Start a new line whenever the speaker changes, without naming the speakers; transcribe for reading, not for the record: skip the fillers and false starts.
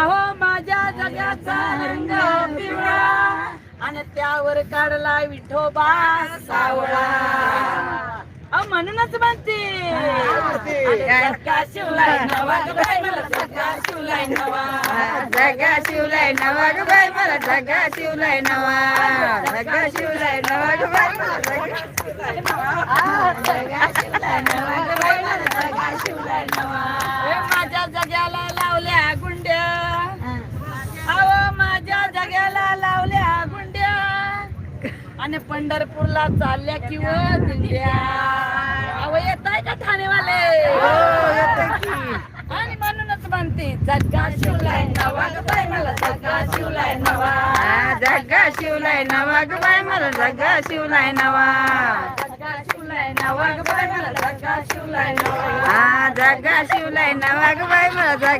अहो माझ्या जगाचा रंग पिवळा आणि त्यावर काढला विठोबा सावळा. म्हणूनच म्हणते जगा शिवलाय नवा ग बाई मला जगा शिवलाय नवा.
जगा शिवलाय नवा ग बाई मला जगा शिवलाय नवा. जगा शिवलाय नवा ग बाई मला जगा शिवलाय नवा.
जगा शिवलाय नवा ग बाई मला जगा शिवलाय नवा. माझ्या जग्याला लावल्या गुंड्या अहो माझ्या जग्याला लावल्या गुंड्या आणि पंढरपूरला चालल्या किंवा दिंड्या. अहो येताय का ठाणेवाले? आणि म्हणूनच म्हणते जगा शिवलाय नवा ग बाई मला जगा शिवलाय नवा.
जगा शिवलाय नवा ग बाई मला जगा शिवलाय नवा.
जगा शिवलाय नवा ग बाई मला जगा शिवलाय नवा.
जगा शिवलाय नवा ग बाई मला जगा